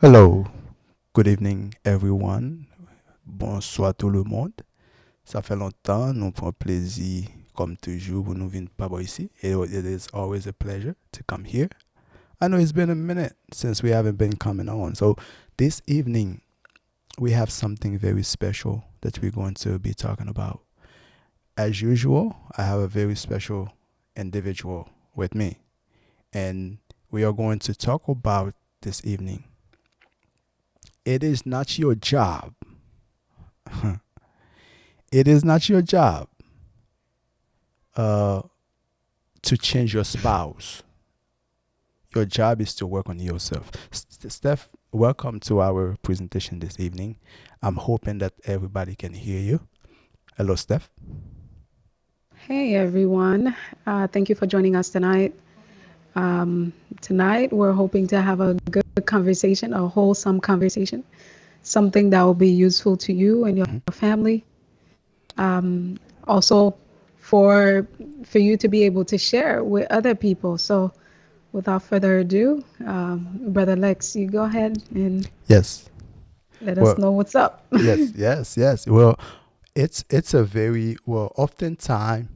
Hello, good evening everyone. Bonsoir tout le monde. Ça fait longtemps, nous prenons plaisir, comme toujours, pour nous venir par ici. It is always a pleasure to come here. I know it's been a minute since we haven't been coming on. So this evening, we have something very special that we're going to be talking about. As usual, I have a very special individual with me. And we are going to talk about this evening. It is not your job. It is not your job uh, to change your spouse. Your job is to work on yourself. Steph, welcome to our presentation this evening. I'm hoping that everybody can hear you. Hello, Steph. Hey everyone, thank you for joining us tonight. Tonight, we're hoping to have a good conversation, a wholesome conversation, something that will be useful to you and your Mhm. family. Also, for for you to be able to share with other people. So, without further ado, Brother Lex, you go ahead and Yes. let us Well, know what's up. yes. Well, it's a very well. Oftentimes,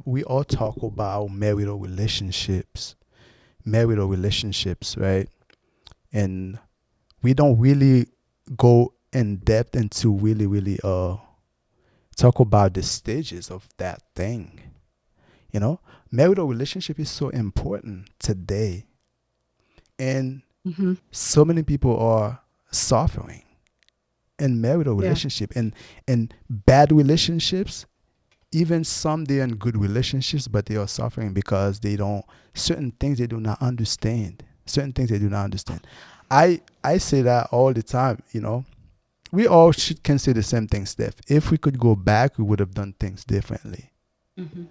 we all talk about marital relationships, right? And we don't really go in depth into really talk about the stages of that thing. You know, marital relationship is so important today, and Hmm. so many people are suffering in marital Yeah. relationship and bad relationships. Even some they're in good relationships, but they are suffering because they don't certain things they do not understand. Certain things they do not understand. I say that all the time. We all should can say the same thing, Steph. If we could go back, we would have done things differently. Hmm.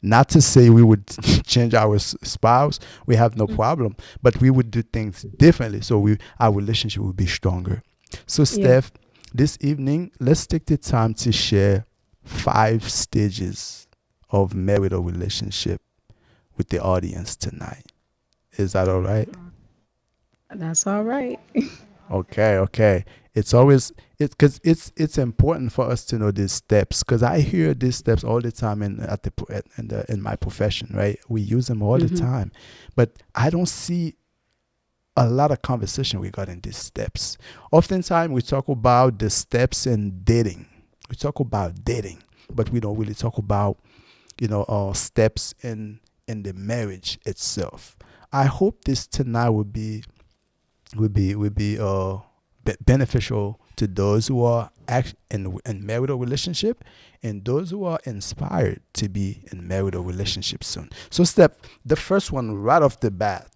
Not to say we would change our spouse, we have no Hmm. problem, but we would do things differently so our relationship would be stronger. So, Yeah. Steph, this evening, let's take the time to share 5 stages of marital relationship with the audience tonight. Is that all right? That's all right. Okay. It's always because it's important for us to know these steps because I hear these steps all the time in my profession. Right, we use them all the Hmm. time, but I don't see a lot of conversation regarding these steps. Oftentimes, we talk about the steps in dating. We talk about dating, but we don't really talk about steps in the marriage itself. I hope this tonight would be beneficial to those who are in marital relationship and those who are inspired to be in marital relationship soon. So, step the first one right off the bat,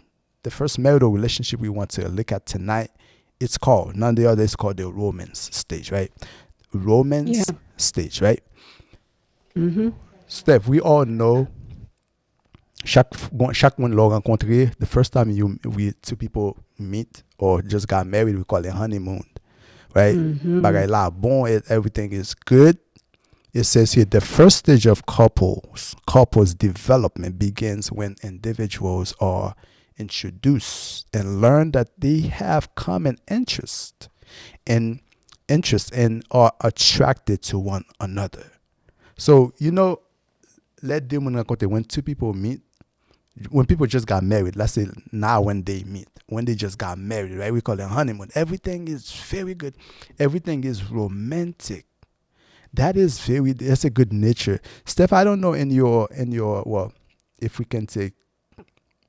the first marital relationship we want to look at tonight, it's called none the other. It's called the romance stage, right? Yeah. Romance stage, right? Hmm. Steph, we all know chaque monde l'a rencontré. The first time we two people meet or just got married, we call it honeymoon, right? Hmm. Bagay la bon, everything is good. It says here the first stage of couples development begins when individuals are introduced and learn that they have common and interest and are attracted to one another. So let them when two people meet, when people just got married, let's say now when they meet, when they just got married, right? We call it honeymoon. Everything is very good. Everything is romantic. That's a good nature. Steph, I don't know in your well, if we can take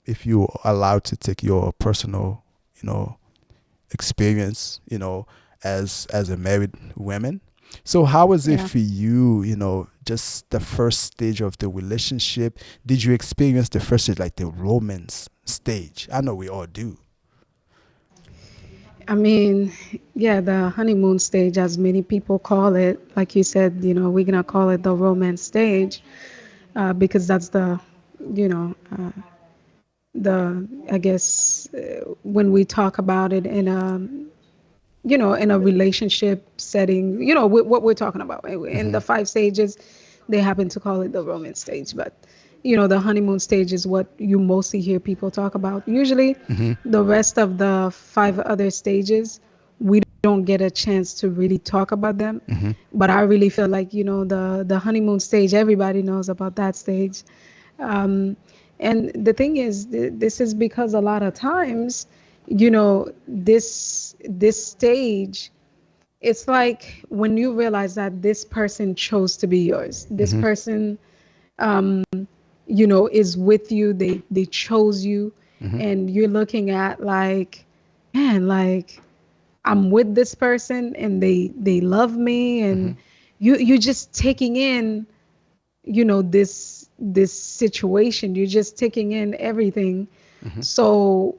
if you are allowed to take your personal, experience, as a married woman. So how was it Yeah. for you, just the first stage of the relationship? Did you experience the first stage, like the romance stage? I know we all do. I mean, yeah, the honeymoon stage, as many people call it, like you said, we're gonna call it the romance stage, because that's you know, I guess, when we talk about it in a relationship setting, what we're talking about. In the Hmm. five stages, they happen to call it the romance stage, but the honeymoon stage is what you mostly hear people talk about. Usually, Mm-hmm. the rest of the five other stages, we don't get a chance to really talk about them. Mm-hmm. But I really feel like, the honeymoon stage, everybody knows about that stage. Um, and the thing is, this is because a lot of times, this stage, it's like when you realize that this person chose to be yours. This Mm-hmm. person, is with you. They chose you, Mm-hmm. and you're looking at like, man, like I'm with this person, and they love me, Mm-hmm. and you're just taking in, this situation. You're just taking in everything. Mm-hmm. So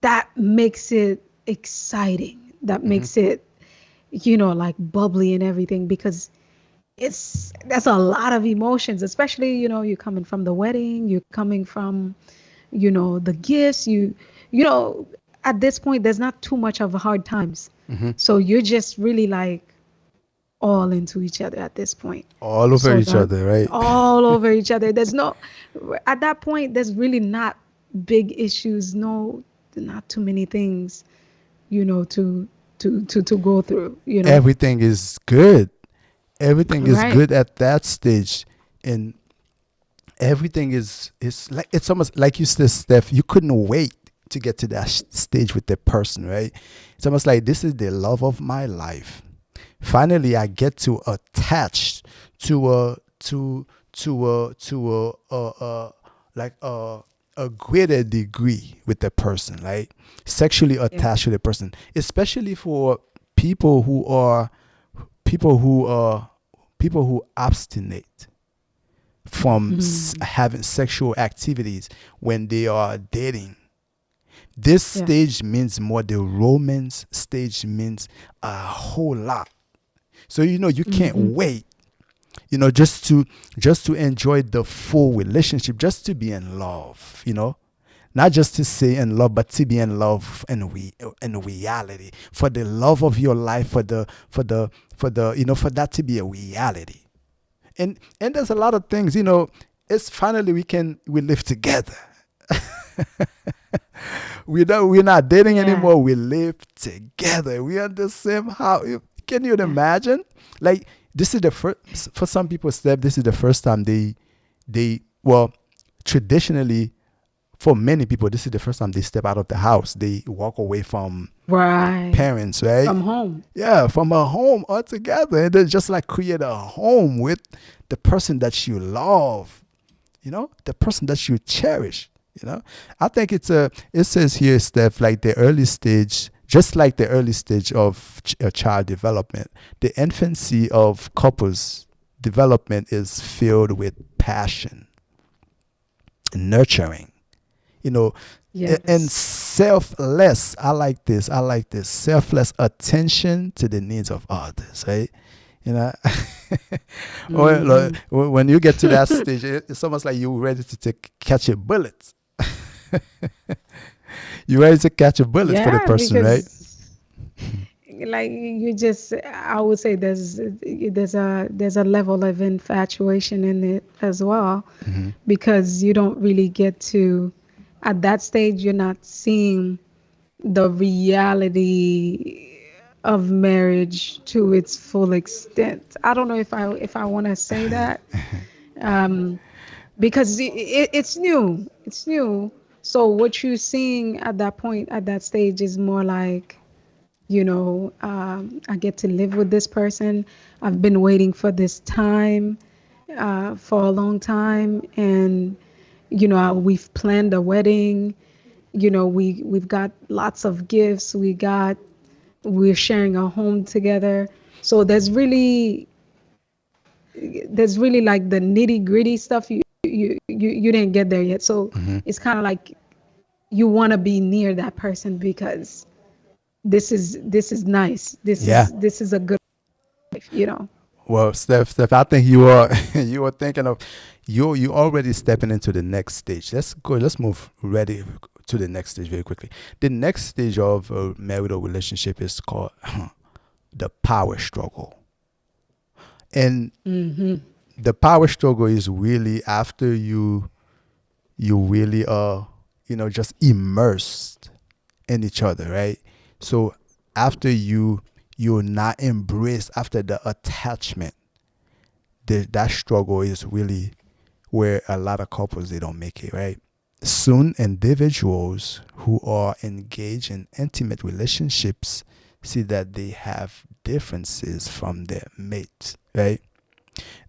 that makes it exciting. That Mm-hmm. makes it, like bubbly and everything, because that's a lot of emotions, especially, you're coming from the wedding, you're coming from, the gifts, at this point there's not too much of hard times. Mm-hmm. So you're just really like all into each other at this point. All over So each that other, right? all over each other. There's no At that point there's really not big issues, no, not too many things, to go through. Everything is good. Everything is Right. good at that stage, and everything is like, it's almost like you said, Steph. You couldn't wait to get to that stage with the person, right? It's almost like this is the love of my life. Finally, I get to attach to like a greater degree with the person, right? Sexually Yeah. attached to the person, especially for people who are people who are people who abstinate from Mhm. having sexual activities when they are dating. This Yeah. stage means more. The romance stage means a whole lot. So you can't Hmm. wait. Just to enjoy the full relationship, just to be in love. Not just to say in love, but to be in love in reality. For the love of your life, for that to be a reality. And there's a lot of things. It's finally we live together. We're not dating Yeah. anymore. We live together. We are in the same house. Can you Yeah. imagine? Like, this is the first for some people, Steph. This is the first time well, traditionally, for many people, this is the first time they step out of the house. They walk away from Right. parents, right? From home. Yeah, from a home altogether, and then just like create a home with the person that you love, the person that you cherish. I think it says here, Steph, like the early stage, just like the early stage of child development, the infancy of couples development is filled with passion, nurturing, you know, and Yes. selfless. I like this selfless attention to the needs of others, right? you know or Hmm. when you get to that stage, it's almost like you're ready to catch a bullet. You're ready to catch a bullet for the Yeah, person, right? because like you just, I would say there's a level of infatuation in it as well, Mm-hmm. because you don't really get to, at that stage you're not seeing the reality of marriage to its full extent. I don't know if I want to say that, um, because it's new. It's new. So what you're seeing at that point, at that stage, is more like, I get to live with this person. I've been waiting for this time, for a long time, and we've planned a wedding. We've got lots of gifts. We're sharing a home together. So there's really like the nitty gritty stuff. You didn't get there yet. So Mm-hmm. it's kind of like you want to be near that person, because this is nice. This Yeah. is this is a good life. Well, Steph, I think you are you are thinking of you already stepping into the next stage. Let's go. Let's move ready to the next stage very quickly. The next stage of a marital relationship is called the power struggle, and Hmm. the power struggle is really after you really just immersed in each other, right? So after you're not embraced after the attachment, that struggle is really where a lot of couples they don't make it, right? Soon individuals who are engaged in intimate relationships see that they have differences from their mates, right?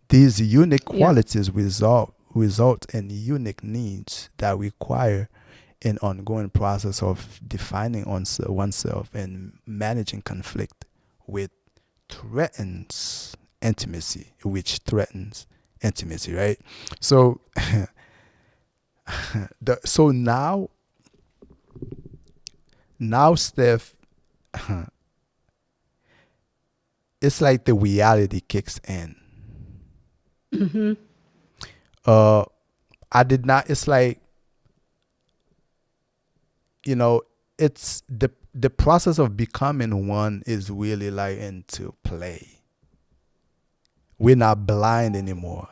These unique Yeah. qualities result in unique needs that require an ongoing process of defining oneself and managing conflict, with threatens which threatens intimacy, right? So, so now, Steph, it's like the reality kicks in. Hmm. Uh, I did not. It's like you know, it's the process of becoming one is really like into play. We're not blind anymore.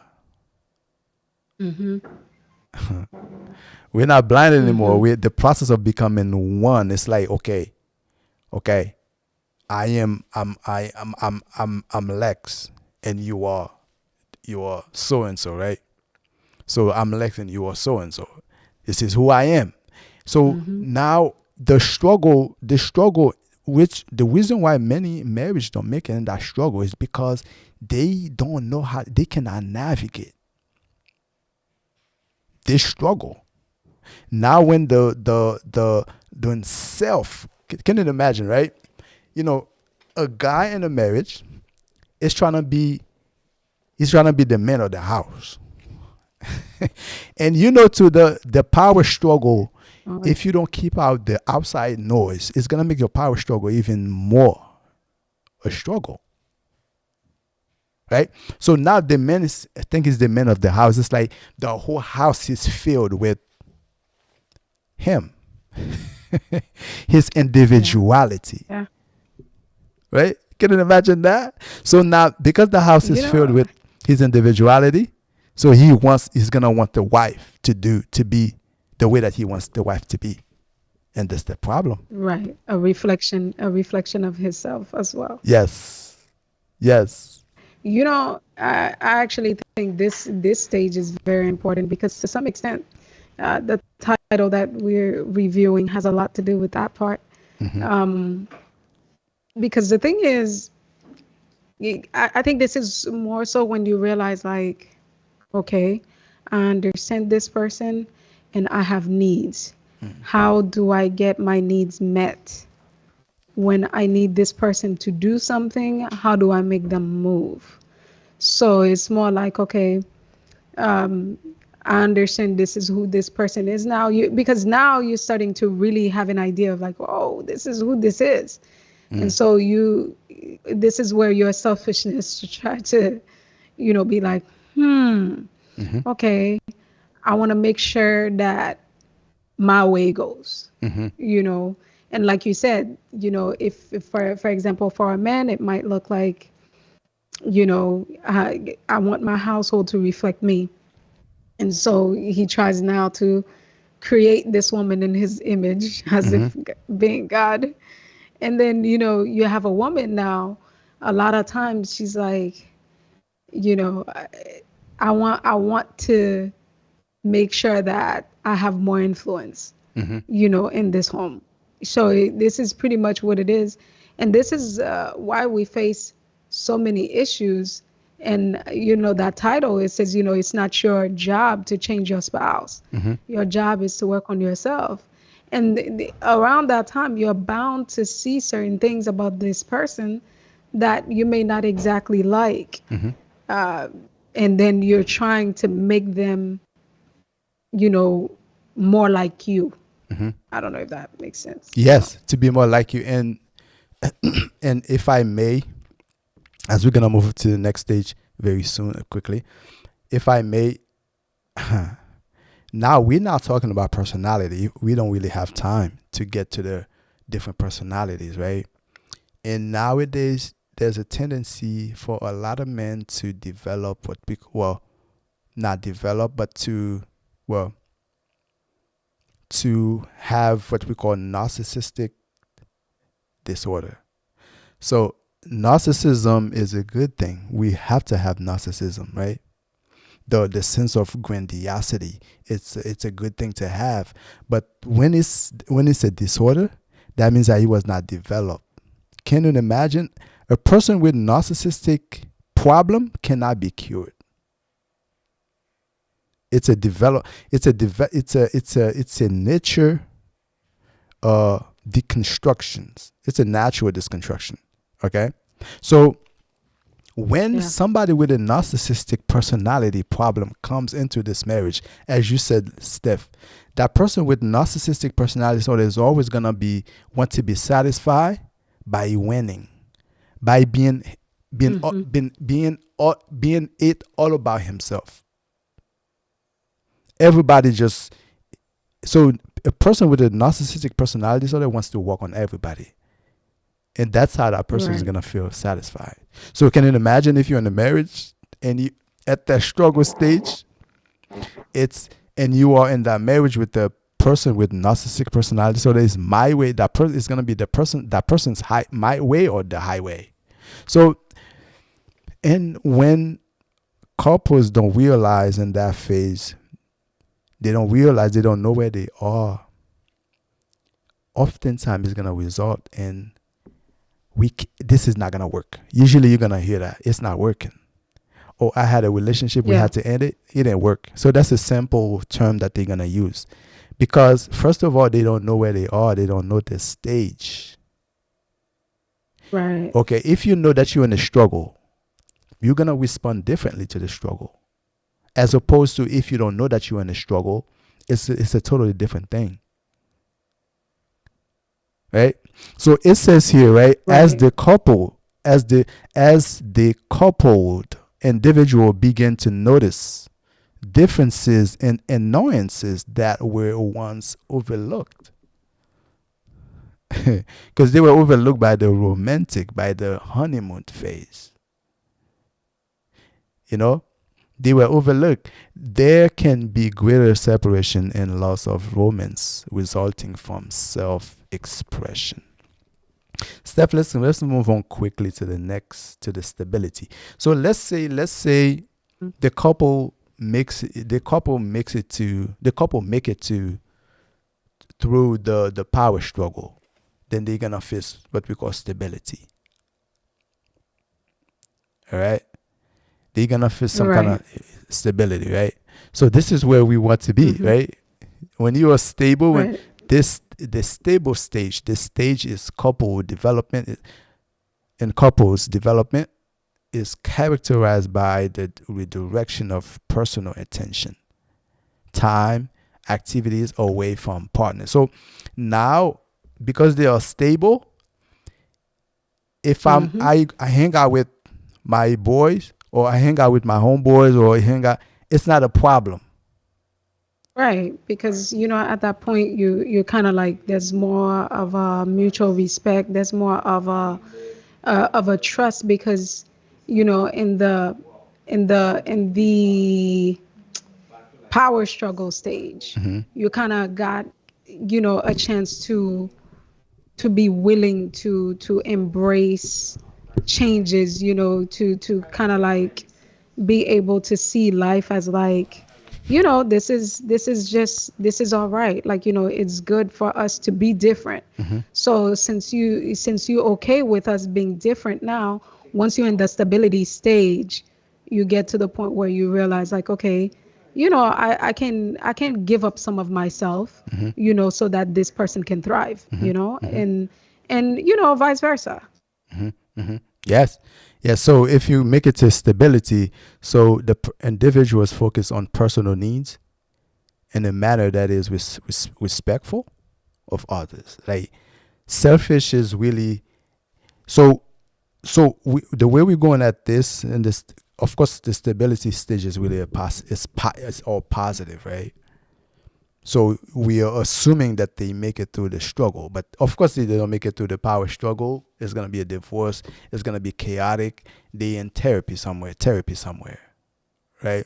Hmm. We're not blind anymore. Hmm. We the process of becoming one. It's like okay, I'm Lex, and you are so and so, right? So I'm Lex, and you are so and so. This is who I am. So Hmm. now the struggle, which the reason why many marriage don't make it in that struggle is because they don't know how they cannot navigate this struggle. Now when the self can you imagine, right? You know, a guy in a marriage is trying to be he's trying to be the man of the house. And to the power struggle, Oh, if you don't keep out the outside noise, it's gonna make your power struggle even more a struggle, right? So now the man is, I think, is the man of the house. It's like the whole house is filled with him, his yeah. individuality, Yeah. right? Can you imagine that? So now, because the house You is filled know, with his individuality, so he's gonna want the wife to be the way that he wants the wife to be, and that's the problem. right. A reflection of himself as well. Yes, yes. I actually think this stage is very important because to some extent, the title that we're reviewing has a lot to do with that part. Hmm. Um, because the thing is, I think this is more so when you realize, like, okay, I understand this person and I have needs. How do I get my needs met? When I need this person to do something, how do I make them move? So it's more like, okay, um, I understand this is who this person is now. Because now you're starting to really have an idea of like, oh, this is who this is. And Mm. so this is where your selfishness to try to, be like, Hmm. okay, I want to make sure that my way goes, Hmm. you know. And like you said, if for example, for a man, it might look like, I want my household to reflect me. And so he tries now to create this woman in his image as Hmm. if being God. And then, you have a woman now, a lot of times she's like, you know, I, I want to make sure that I have more influence, Hmm. in this home. So this is pretty much what it is. And this is why we face so many issues. And, that title, it says, it's not your job to change your spouse. Hmm. Your job is to work on yourself. And around that time, you're bound to see certain things about this person that you may not exactly like. Hmm. Uh, and then you're trying to make them, you know, more like you. Hmm. I don't know if that makes sense. Yes, to be more like you. And if I may, as we're gonna move to the next stage very soon, quickly, if I may, now we're not talking about personality. We don't really have time to get to the different personalities, right? And nowadays, there's a tendency for a lot of men to develop what we, well, not develop, but well, to have what we call narcissistic disorder. So narcissism is a good thing. We have to have narcissism, right? The sense of grandiosity. It's a good thing to have. But when it's a disorder, that means that he was not developed. Can you imagine a person with narcissistic problem cannot be cured? It's a develop. It's a nature deconstructions. It's a natural deconstruction. Okay, so when Yeah. somebody with a narcissistic personality problem comes into this marriage, as you said, Steph, that person with narcissistic personality disorder is always gonna be want to be satisfied by winning, by Hmm. being it all about himself. Everybody just so a person with a narcissistic personality disorder wants to work on everybody, and that's how that person is Right. gonna feel satisfied. So can you imagine if you're in a marriage and you at that struggle stage, it's and you are in that marriage with the person with narcissistic personality. So there's my way. That person is gonna be the person. That person's my way or the highway. So and when couples don't realize in that phase, they don't realize they don't know where they are. Oftentimes, it's gonna result in this is not gonna work. Usually, you're gonna hear that it's not working. Oh, I had a relationship, we Yeah. had to end it. It didn't work. So that's a simple term that they're gonna use, because first of all, they don't know where they are. They don't know the stage. Right. Okay, if you know that you're in a struggle, you're gonna respond differently to the struggle, as opposed to if you don't know that you're in a struggle. It's a totally different thing, right? So it says here, right, as Right. the couple, as the coupled individual begin to notice differences and annoyances that were once overlooked, because they were overlooked by the romantic, by the honeymoon phase, you know, they were overlooked. There can be greater separation and loss of romance resulting from self-expression. Steph, let's move on quickly to the next, to the stability. So let's say the couple make it to through the power struggle, then they're gonna face what we call stability. All right, they're gonna face some kind Right. of stability, right? So this is where we want to be, Hmm. right? When you are stable, when Right. the stable stage, this stage is couple development, and couples development is characterized by the redirection of personal attention, time, activities away from partners. So now, because they are stable, if Hmm. I hang out with my boys, or I hang out with my homeboys, or I hang out, it's not a problem. Right. Because at that point, you're kind of like there's more of a mutual respect. There's more of a trust because in the power struggle stage, Hmm. you kind of got a chance to be willing to embrace changes, to kind of like be able to see life as like, this is all right. Like, it's good for us to be different. Hmm. So since you okay with us being different now, once you're in the stability stage, you get to the point where you realize like, okay, I can give up some of myself, Hmm. so that this person can thrive, Hmm. Hmm. and vice versa. Hmm. Hmm. Yes. Yes. So if you make it to stability, so the individuals focus on personal needs in a manner that is respectful of others. Like selfish is really so. The way we're going at this, and this, of course, the stability stage is really it's all positive, right? So we are assuming that they make it through the struggle. But of course, if they don't make it through the power struggle, it's going to be a divorce. It's going to be chaotic. They in therapy somewhere, right?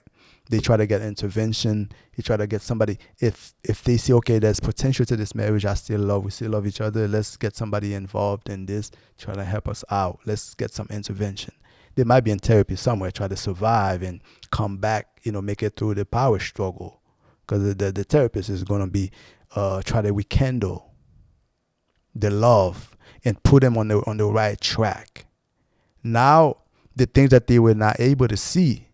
They try to get intervention. They try to get somebody. If they see, okay, there's potential to this marriage, we still love each other. Let's get somebody involved in this, try to help us out. Let's get some intervention. They might be in therapy somewhere, try to survive and come back, make it through the power struggle. Because the therapist is going to be try to rekindle the love and put them on the right track. Now, the things that they were not able to see,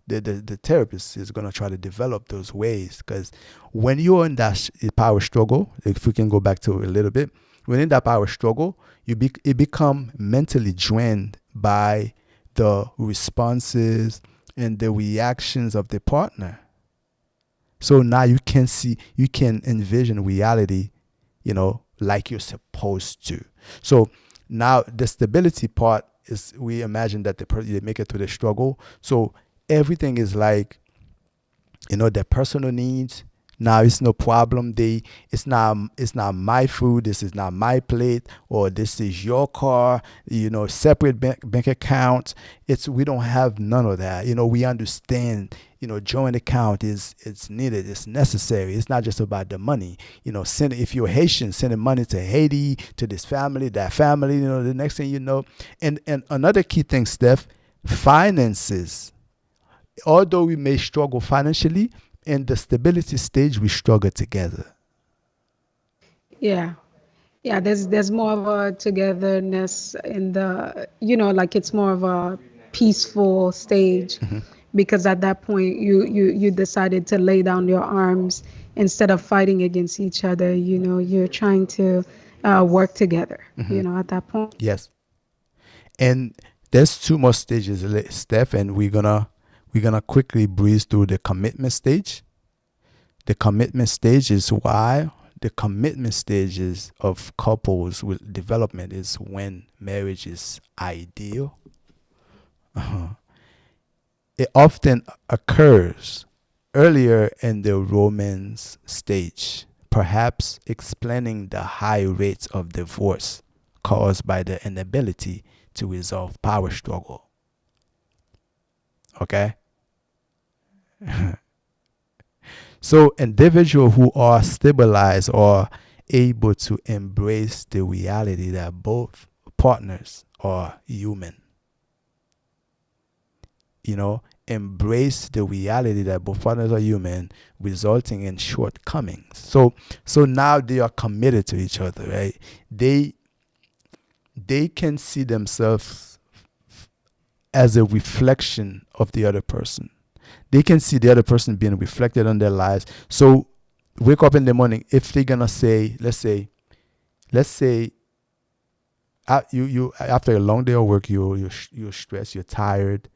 the therapist is going to try to develop those ways. Because when you're in that power struggle, if we can go back to it a little bit, when in that power struggle, it become mentally drained by the responses and the reactions of the partner. So now you can envision reality, like you're supposed to. So now the stability part is, we imagine that they make it through the struggle. So everything is like, their personal needs. Now it's no problem. It's not my food. This is not my plate, or this is your car. Separate bank accounts. We don't have none of that. We understand. Joint account it's needed. It's necessary. It's not just about the money. If you're Haitian, sending money to Haiti, to this family, that family. The next thing you know, and another key thing, Steph, finances. Although we may struggle financially, in the stability stage, we struggle together. Yeah. Yeah, there's more of a togetherness in the, like it's more of a peaceful stage, because at that point you decided to lay down your arms instead of fighting against each other. You're trying to work together, at that point. Yes. And there's two more stages, Steph, and we're gonna quickly breeze through the commitment stage. The commitment stage is why the commitment stages of couples with development is when marriage is ideal. It often occurs earlier in the romance stage, perhaps explaining the high rates of divorce caused by the inability to resolve power struggle. Okay? So individuals who are stabilized are able to embrace the reality that both partners are human. Embrace the reality that both partners are human, resulting in shortcomings. So now they are committed to each other, right? They can see themselves as a reflection of the other person. They can see the other person being reflected on their lives. So wake up in the morning, if they're gonna say, let's say you after a long day of work, you're stressed, you're tired,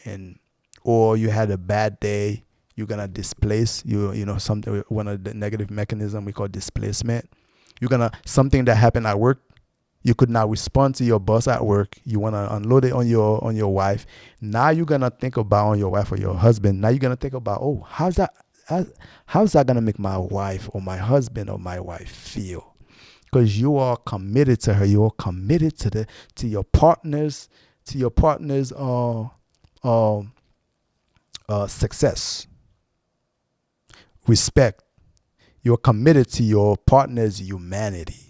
and or you had a bad day, you're gonna displace something. One of the negative mechanism we call displacement. Something that happened at work, you could not respond to your boss at work. You want to unload it on your wife. Now you're gonna think about on your wife or your husband. Now you're gonna think about, oh, how's that gonna make my wife or my husband or my wife feel? Because you are committed to her. You are committed to your partner's success, respect. You're committed to your partner's humanity.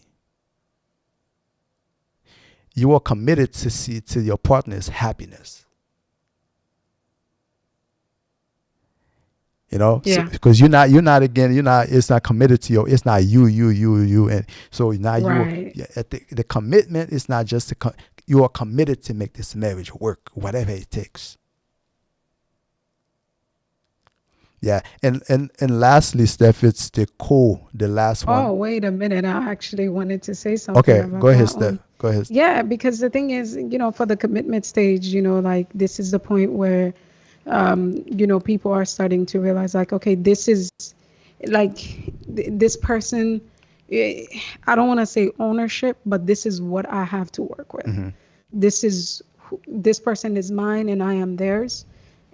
You are committed to your partner's happiness. So Yeah. because it's not committed to it's not you, and so now Right. the commitment is not just you are committed to make this marriage work, whatever it takes. Yeah, and lastly, Steph, it's the last one. Oh, wait a minute. I actually wanted to say something Okay, go about ahead, that Steph. one. Go ahead. Yeah, because the thing is, for the commitment stage, like this is the point where, people are starting to realize, like, okay, this is like this person, eh, I don't want to say ownership, but this is what I have to work with. This person is mine and I am theirs.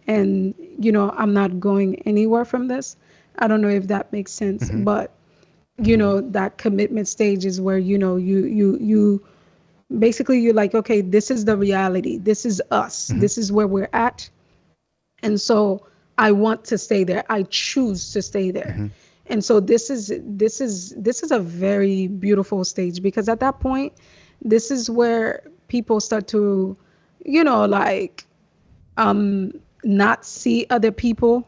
And, I'm not going anywhere from this. I don't know if that makes sense, Mm-hmm. but Mm-hmm. that commitment stage is where you basically you're like, okay, this is the reality, this is us, Mm-hmm. this is where we're at, and so I want to stay there, I choose to stay there. Mm-hmm. And so this is a very beautiful stage, because at that point, this is where people start to, like, not see other people.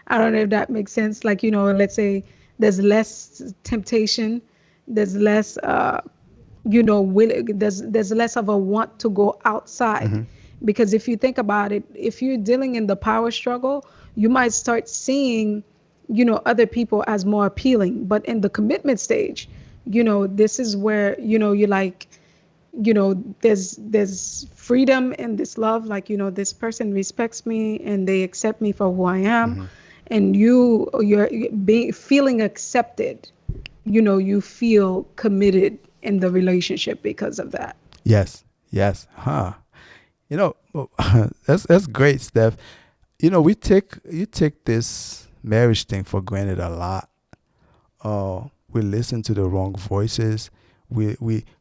I don't know if that makes sense. Like, let's say there's less temptation, there's less, there's less of a want to go outside. Mm-hmm. Because if you think about it, if you're dealing in the power struggle, you might start seeing, other people as more appealing. But in the commitment stage, this is where, you're like, there's freedom and this love, like, this person respects me and they accept me for who I am. Mm-hmm. And you're being feeling accepted, you feel committed in the relationship because of that. Yes. Yes. Huh. Well, that's great, Steph. You take this marriage thing for granted a lot. We listen to the wrong voices. We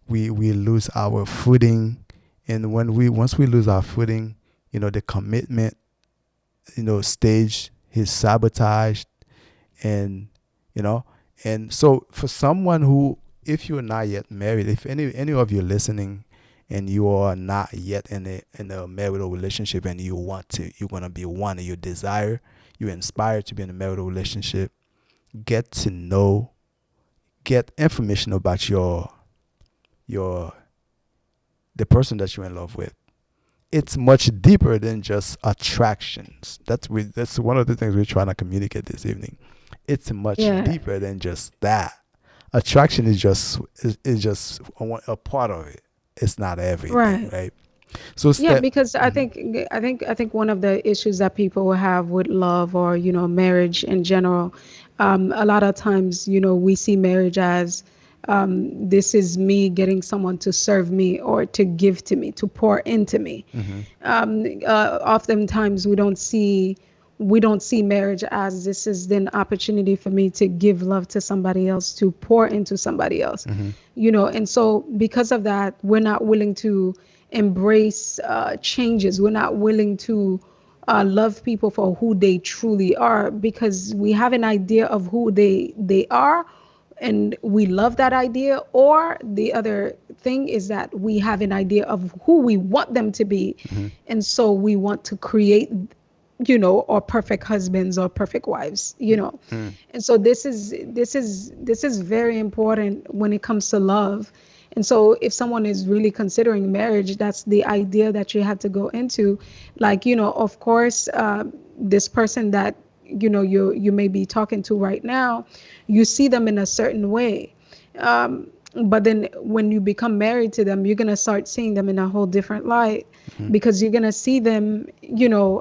lose our footing, and once we lose our footing, the commitment, stage is sabotaged, and you know, and so for someone who, if you're not yet married, if any of you listening, and you are not yet in a marital relationship, and you're gonna be one, and you desire, you're inspired to be in a marital relationship, get to know, get information about your the person that you're in love with. It's much deeper than just attractions. That's one of the things we're trying to communicate this evening. It's much Yeah, deeper than just that. Attraction is just a part of it. It's not everything, right. right? So Yeah, step. because I Mhm. think I think one of the issues that people will have with love, or marriage in general, a lot of times, we see marriage as, this is me getting someone to serve me or to give to me, to pour into me. Mhm. Oftentimes we don't see marriage as, this is an opportunity for me to give love to somebody else, to pour into somebody else. Mhm. And so because of that, we're not willing to embrace changes. We're not willing to love people for who they truly are, because we have an idea of who they are, and we love that idea. Or the other thing is that we have an idea of who we want them to be, Mhm. and so we want to create, or perfect husbands or perfect wives. Mhm. And so this is very important when it comes to love. And so if someone is really considering marriage, that's the idea that you have to go into. Like, of course, this person that you may be talking to right now, you see them in a certain way. But then when you become married to them, you're going to start seeing them in a whole different light, Mhm. because you're going to see them,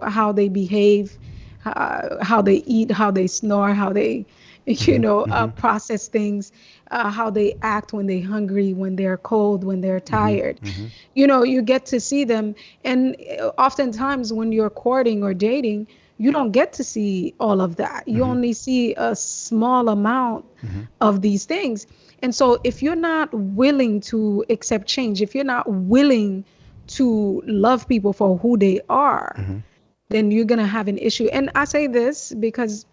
how they behave, how they eat, how they snore, how they, Mhm. Mhm. process things, how they act when they're hungry, when they're cold, when they're Mhm. tired. Mhm. You get to see them. And oftentimes when you're courting or dating, you don't get to see all of that. You Mhm. only see a small amount Mhm. of these things. And so if you're not willing to accept change, if you're not willing to love people for who they are, Mhm. then you're going to have an issue. And I say this because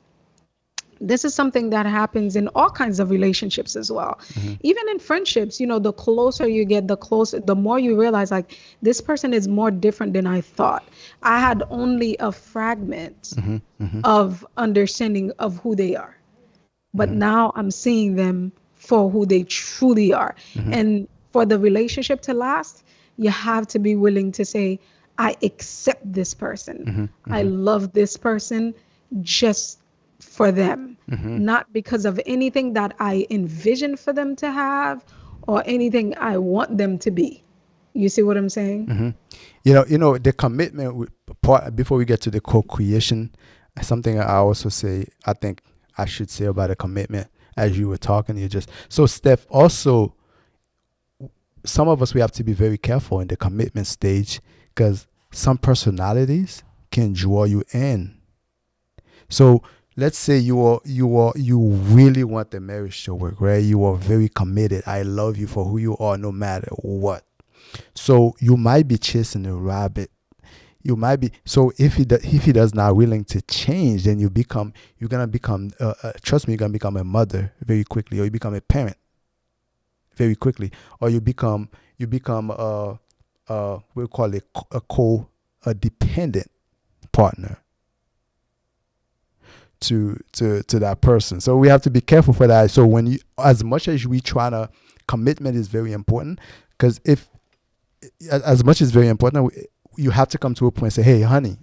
this is something that happens in all kinds of relationships as well. Mhm. Even in friendships, the closer you get, the more you realize, like, this person is more different than I thought. I had only a fragment Mhm. Mhm. of understanding of who they are, but Mhm. now I'm seeing them for who they truly are. Mhm. And for the relationship to last, you have to be willing to say, I accept this person. Mhm. I Mhm. love this person just for them, Mhm. not because of anything that I envision for them to have or anything I want them to be. You see what I'm saying? Hmm. The commitment part before we get to the co-creation. Something I also say, I think I should say about a commitment, as you were talking, you just so Steph. Also, some of us we have to be very careful in the commitment stage because some personalities can draw you in. So let's say you really want the marriage to work, right? You are very committed. I love you for who you are, no matter what. So you might be chasing a rabbit. You might be, so if he does not willing to change, then you're gonna become trust me, you're gonna become a mother very quickly, or you become a parent very quickly, or you become we call it a dependent partner to that person. So we have to be careful for that. So when you, as much as we try to, commitment is very important, because if, as much as very important, you have to come to a point and say, hey honey,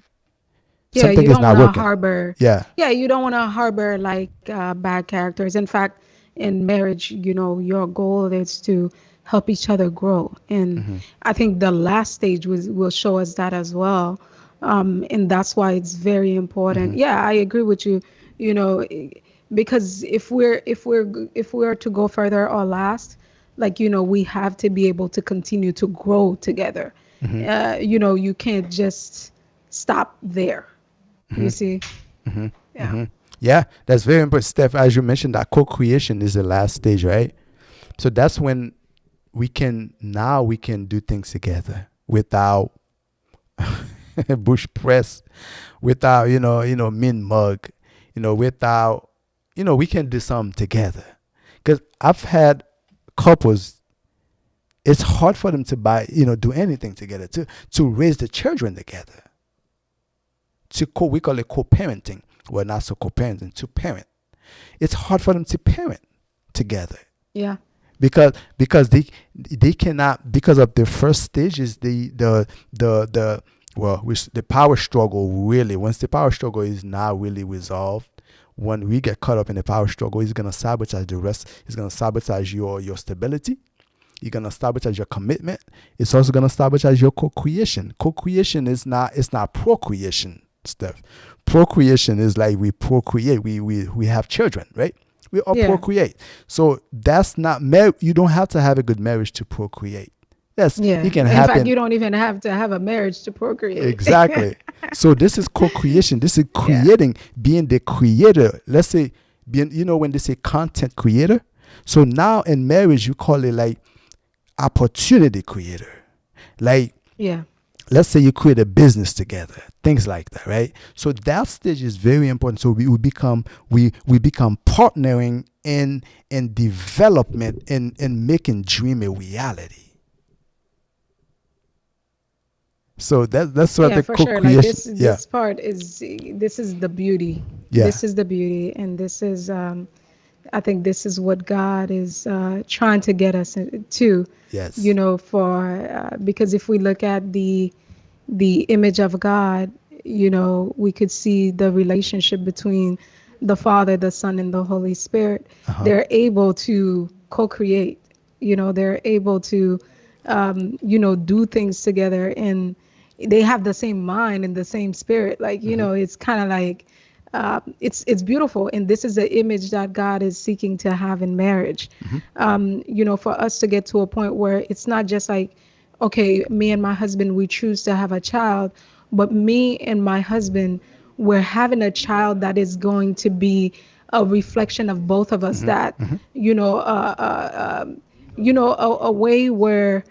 Yeah, something you is don't not want to working. harbor. Yeah. Yeah, you don't want to harbor like bad characters. In fact, in marriage, your goal is to help each other grow. And Hmm. I think the last stage will show us that as well. And that's why it's very important. Hmm. Yeah, I agree with you. You know, because if we're to go further or last, like we have to be able to continue to grow together. Hmm. You can't just stop there. You see? Hmm. Yeah. Hmm. Yeah, that's very important, Steph. As you mentioned, that co-creation is the last stage, right? So that's when we can do things together without bush press, without mean mug, without, we can do something together. Because I've had couples, it's hard for them to do anything together, to raise the children together, we call it co-parenting. Well, not so co-parenting, to parent. It's hard for them to parent together, Yeah. because they cannot, because of the first stages, the well, which the power struggle, really, once the power struggle is not really resolved, when we get caught up in the power struggle, it's gonna sabotage the rest. It's gonna sabotage your stability. You're gonna sabotage your commitment. It's also gonna sabotage your co-creation. Co-creation is not, it's not procreation stuff. Procreation is like we procreate. We have children, right? We all Yeah. procreate. So that's not you don't have to have a good marriage to procreate. Yes, it Yeah. can In fact, happen. you don't even have to have a marriage to procreate. Exactly. So this is co-creation. This is Yeah. creating, being the creator. Let's say, being, when they say content creator. So now in marriage, you call it like opportunity creator. Like, Yeah. let's say you create a business together, things like that, right? So that stage is very important. So we become partnering in development, in making dream a reality. So that's what Yeah, the for sure. Like co-creation. this Yeah. this part is this is the beauty. Yeah. This is the beauty, and this is I think this is what God is trying to get us to, Yes. for because if we look at the image of God, we could see the relationship between the Father, the Son, and the Holy Spirit. Uh-huh. They're able to co-create. They're able to, do things together, and they have the same mind and the same spirit. Like, Hmm. it's kind of like, it's beautiful, and this is the image that God is seeking to have in marriage. Hmm. For us to get to a point where it's not just like, okay, me and my husband, we choose to have a child, but me and my husband, we're having a child that is going to be a reflection of both of us. Hmm. That, Hmm. a way where,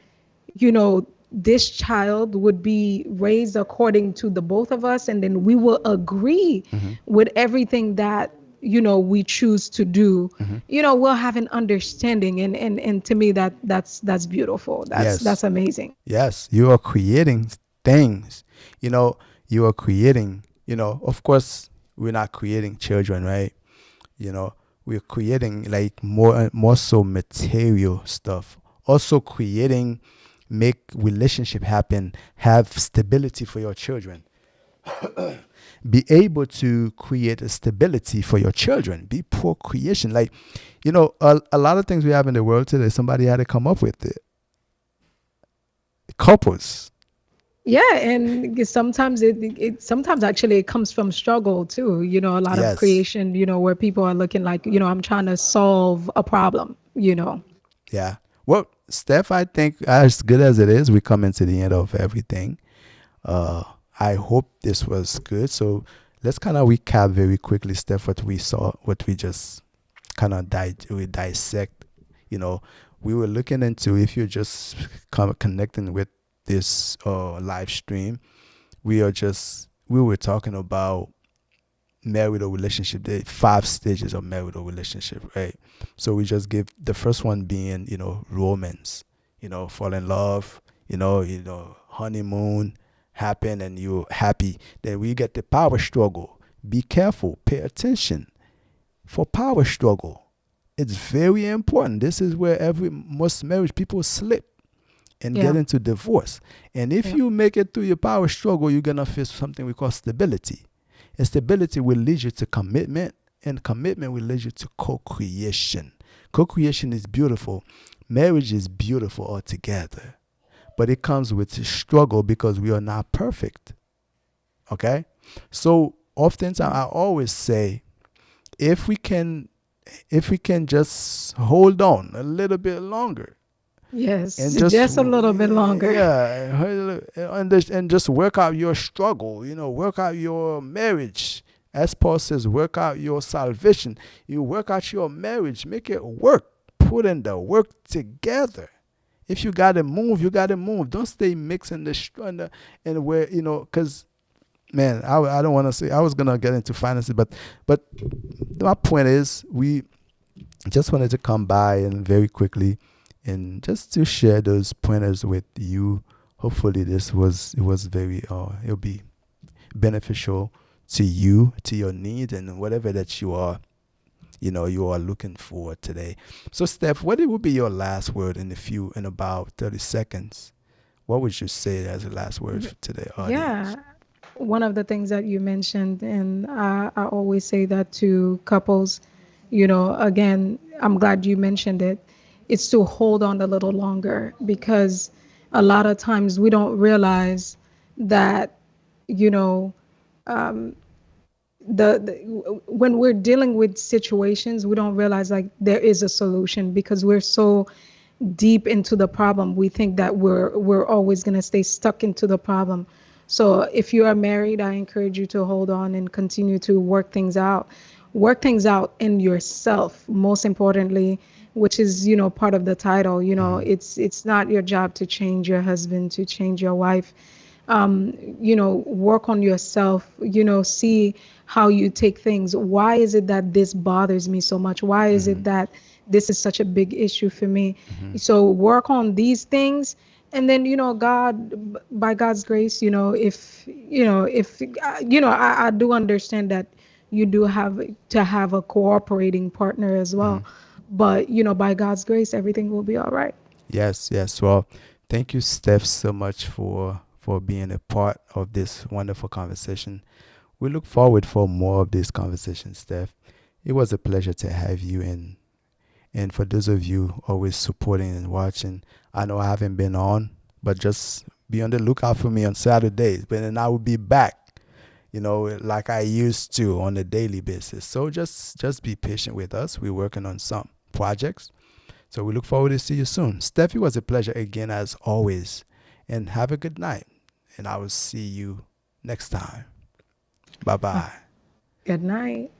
this child would be raised according to the both of us, and then we will agree Hmm. with everything that we choose to do. Hmm. We'll have an understanding, and to me, that's beautiful. that's Yes. that's amazing. Yes. You are creating things. You know, you are creating, of course, we're not creating children, right? You know, we're creating like more so material stuff. Also creating, make relationship happen, have stability for your children. Be able to create a stability for your children. Be procreation. Like, a lot of things we have in the world today, somebody had to come up with it. Couples. Yeah, and sometimes it sometimes actually it comes from struggle too. A lot of Yes. creation, where people are looking like, I'm trying to solve a problem. Yeah. Well, Steph, I think as good as it is, we coming to the end of everything. Uh, I hope this was good. So Let's kind of recap very quickly, Steph, what we saw, what we just kind of we dissect. You know, we were looking into, if you're just kind of connecting with this live stream, we were talking about marital relationship, the 5 stages of marital relationship, right? So we just give the first one being, romance, fall in love, honeymoon happen and you're happy. Then we get the power struggle. Be careful, pay attention for power struggle. It's very important. This is where most marriage people slip and get Yeah. into divorce. And if Yeah. you make it through your power struggle, you're gonna face something we call stability. And stability will lead you to commitment, and commitment will lead you to co-creation. Co-creation is beautiful. Marriage is beautiful altogether, but it comes with a struggle because we are not perfect. Okay, so oftentimes I always say, if we can, if we can just hold on a little bit longer Yes. and just Just a little bit longer. yeah, and just work out your struggle, work out your marriage, as Paul says, work out your salvation. You work out your marriage, make it work, put in the work together. If you gotta move, you gotta move. Don't stay mixing and where, because man, I don't want to say, I was gonna get into finances, but my point is, we just wanted to come by and very quickly and just to share those pointers with you. Hopefully it was very it'll be beneficial to you, to your needs, and whatever that you are looking for today. So Steph, what it would be your last word in about 30 seconds? What would you say as a last word to the Yeah. audience? One of the things that you mentioned, and I always say that to couples, again, I'm glad you mentioned it. It's to hold on a little longer because a lot of times we don't realize that, you know, when we're dealing with situations, we don't realize like there is a solution because we're so deep into the problem. We think that we're always going to stay stuck into the problem. So if you are married, I encourage you to hold on and continue to work things out. Work things out in yourself, most importantly, which is, part of the title. Mhm. It's not your job to change your husband, to change your wife. Work on yourself, see how you take things. Why is it that this bothers me so much? Why is it Mhm. that this is such a big issue for me? Mhm. So work on these things. And then, by God's grace, I do understand that you do have to have a cooperating partner as well. Mhm. But, by God's grace, everything will be all right. Yes, yes. Well, thank you, Steph, so much for being a part of this wonderful conversation. We look forward for more of this conversation, Steph. It was a pleasure to have you, and for those of you always supporting and watching, I know I haven't been on, but just be on the lookout for me on Saturdays. But then I will be back, like I used to on a daily basis. So just be patient with us. We're working on some projects. So we look forward to see you soon. Steph, it was a pleasure again as always. And have a good night. And I will see you next time. Bye Uh, bye. Good night.